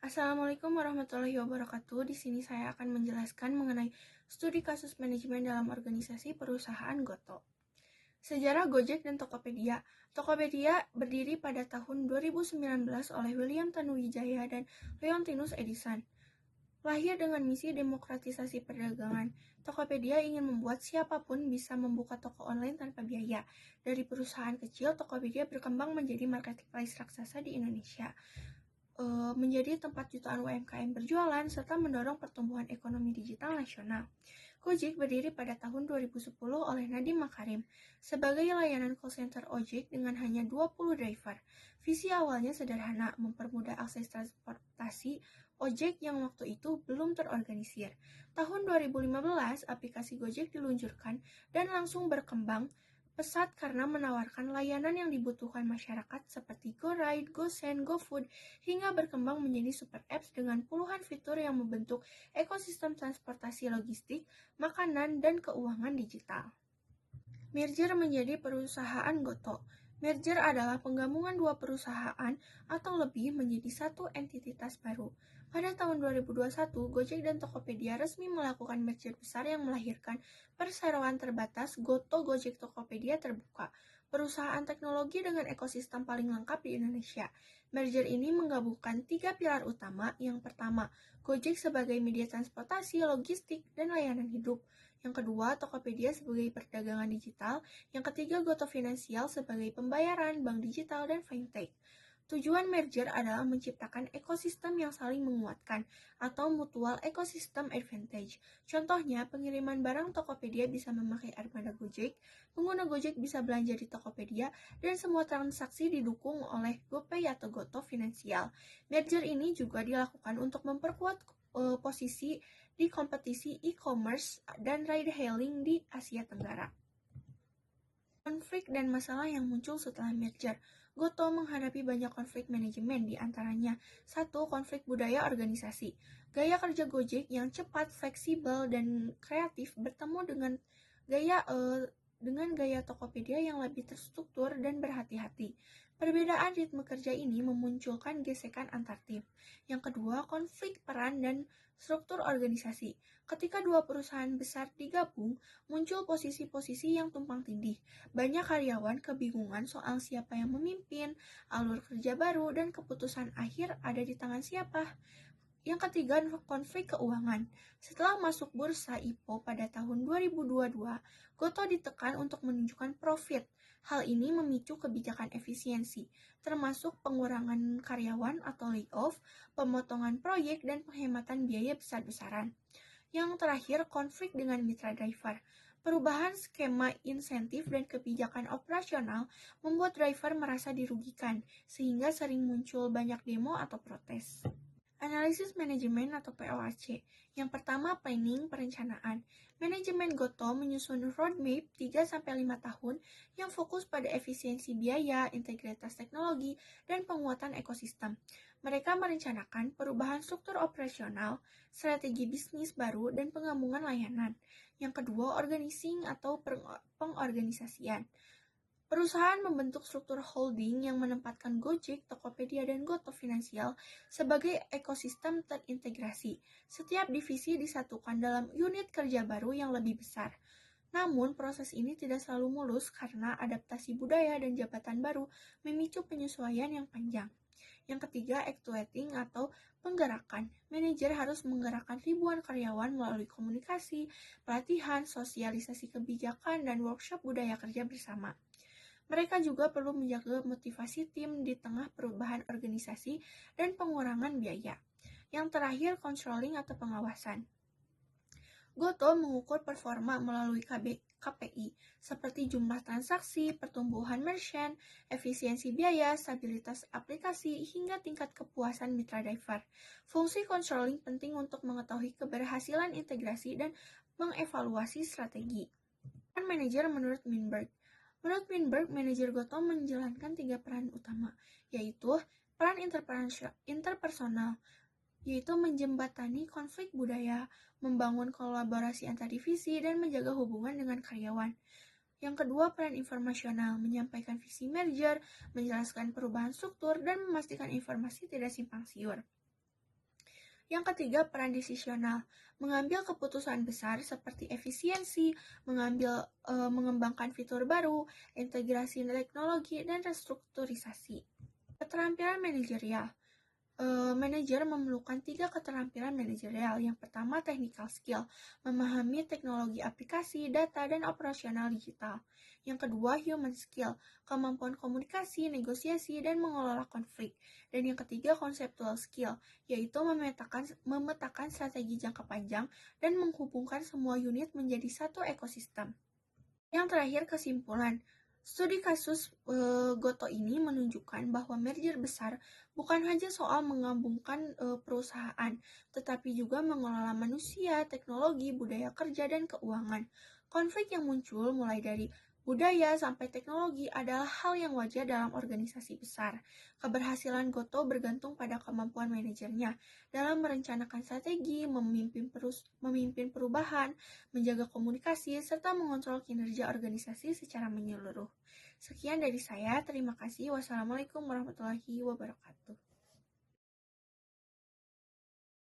Assalamualaikum warahmatullahi wabarakatuh. Di sini saya akan menjelaskan mengenai studi kasus manajemen dalam organisasi perusahaan Goto. Sejarah Gojek dan Tokopedia. Tokopedia berdiri pada tahun 2019 oleh William Tanuwijaya dan Leontinus Edison. Lahir dengan misi demokratisasi perdagangan, Tokopedia ingin membuat siapapun bisa membuka toko online tanpa biaya. Dari perusahaan kecil, Tokopedia berkembang menjadi marketplace raksasa di Indonesia, menjadi tempat jutaan UMKM berjualan serta mendorong pertumbuhan ekonomi digital nasional. Gojek berdiri pada tahun 2010 oleh Nadiem Makarim sebagai layanan call center ojek dengan hanya 20 driver. Visi awalnya sederhana, mempermudah akses transportasi ojek yang waktu itu belum terorganisir. Tahun 2015, aplikasi Gojek diluncurkan dan langsung berkembang pesat karena menawarkan layanan yang dibutuhkan masyarakat seperti GoRide, GoSend, GoFood, hingga berkembang menjadi super apps dengan puluhan fitur yang membentuk ekosistem transportasi logistik, makanan, dan keuangan digital. Merger menjadi perusahaan Goto. Merger adalah penggabungan dua perusahaan atau lebih menjadi satu entitas baru. Pada tahun 2021, Gojek dan Tokopedia resmi melakukan merger besar yang melahirkan perseroan terbatas Goto Gojek Tokopedia terbuka, perusahaan teknologi dengan ekosistem paling lengkap di Indonesia. Merger ini menggabungkan 3 pilar utama. Yang pertama, Gojek sebagai media transportasi, logistik, dan layanan hidup. Yang kedua, Tokopedia sebagai perdagangan digital. Yang ketiga, Goto Finansial sebagai pembayaran, bank digital, dan fintech. Tujuan merger adalah menciptakan ekosistem yang saling menguatkan atau mutual ecosystem advantage. Contohnya, pengiriman barang Tokopedia bisa memakai armada Gojek, pengguna Gojek bisa belanja di Tokopedia, dan semua transaksi didukung oleh GoPay atau Goto Finansial. Merger ini juga dilakukan untuk memperkuat posisi di kompetisi e-commerce dan ride-hailing di Asia Tenggara. Konflik dan masalah yang muncul setelah merger. Goto menghadapi banyak konflik manajemen, di antaranya 1. Konflik budaya organisasi. Gaya kerja Gojek yang cepat, fleksibel, dan kreatif bertemu dengan gaya Tokopedia yang lebih terstruktur dan berhati-hati. Perbedaan ritme kerja ini memunculkan gesekan antar tim. Yang kedua, konflik peran dan struktur organisasi. Ketika dua perusahaan besar digabung, muncul posisi-posisi yang tumpang tindih. Banyak karyawan kebingungan soal siapa yang memimpin, alur kerja baru, dan keputusan akhir ada di tangan siapa. Yang ketiga, konflik keuangan. Setelah masuk bursa IPO pada tahun 2022, Goto ditekan untuk menunjukkan profit. Hal ini memicu kebijakan efisiensi, termasuk pengurangan karyawan atau layoff, pemotongan proyek, dan penghematan biaya besar-besaran. Yang terakhir, konflik dengan mitra driver. Perubahan skema insentif dan kebijakan operasional membuat driver merasa dirugikan, sehingga sering muncul banyak demo atau protes. Analisis manajemen atau POAC. Yang pertama, planning, perencanaan. Manajemen Goto menyusun roadmap 3-5 tahun yang fokus pada efisiensi biaya, integritas teknologi, dan penguatan ekosistem. Mereka merencanakan perubahan struktur operasional, strategi bisnis baru, dan penggabungan layanan. Yang kedua, organizing atau pengorganisasian. Perusahaan membentuk struktur holding yang menempatkan Gojek, Tokopedia, dan Goto Finansial sebagai ekosistem terintegrasi. Setiap divisi disatukan dalam unit kerja baru yang lebih besar. Namun, proses ini tidak selalu mulus karena adaptasi budaya dan jabatan baru memicu penyesuaian yang panjang. Yang ketiga, actuating atau penggerakan. Manajer harus menggerakkan ribuan karyawan melalui komunikasi, pelatihan, sosialisasi kebijakan, dan workshop budaya kerja bersama. Mereka juga perlu menjaga motivasi tim di tengah perubahan organisasi dan pengurangan biaya. Yang terakhir, controlling atau pengawasan. Goto mengukur performa melalui KPI, seperti jumlah transaksi, pertumbuhan merchant, efisiensi biaya, stabilitas aplikasi, hingga tingkat kepuasan mitra driver. Fungsi controlling penting untuk mengetahui keberhasilan integrasi dan mengevaluasi strategi. Manajer menurut Minberg. Menurut Minberg, manajer Goto menjalankan 3 peran utama, yaitu peran interpersonal, yaitu menjembatani konflik budaya, membangun kolaborasi antar divisi, dan menjaga hubungan dengan karyawan. Yang kedua, peran informasional, menyampaikan visi merger, menjelaskan perubahan struktur, dan memastikan informasi tidak simpang siur. Yang ketiga, peran decisional, mengambil keputusan besar seperti efisiensi, mengembangkan fitur baru, integrasi teknologi, dan restrukturisasi. Keterampilan manajerial. Manajer memerlukan 3 keterampilan manajerial. Yang pertama, technical skill, memahami teknologi aplikasi, data, dan operasional digital. Yang kedua, human skill, kemampuan komunikasi, negosiasi, dan mengelola konflik. Dan yang ketiga, conceptual skill, yaitu memetakan strategi jangka panjang dan menghubungkan semua unit menjadi satu ekosistem. Yang terakhir, kesimpulan. Studi kasus Goto ini menunjukkan bahwa merger besar bukan hanya soal menggabungkan perusahaan, tetapi juga mengelola manusia, teknologi, budaya kerja, dan keuangan. Konflik yang muncul mulai dari budaya sampai teknologi adalah hal yang wajar dalam organisasi besar. Keberhasilan Goto bergantung pada kemampuan manajernya dalam merencanakan strategi, memimpin perubahan, menjaga komunikasi, serta mengontrol kinerja organisasi secara menyeluruh. Sekian dari saya, terima kasih. Wassalamualaikum warahmatullahi wabarakatuh.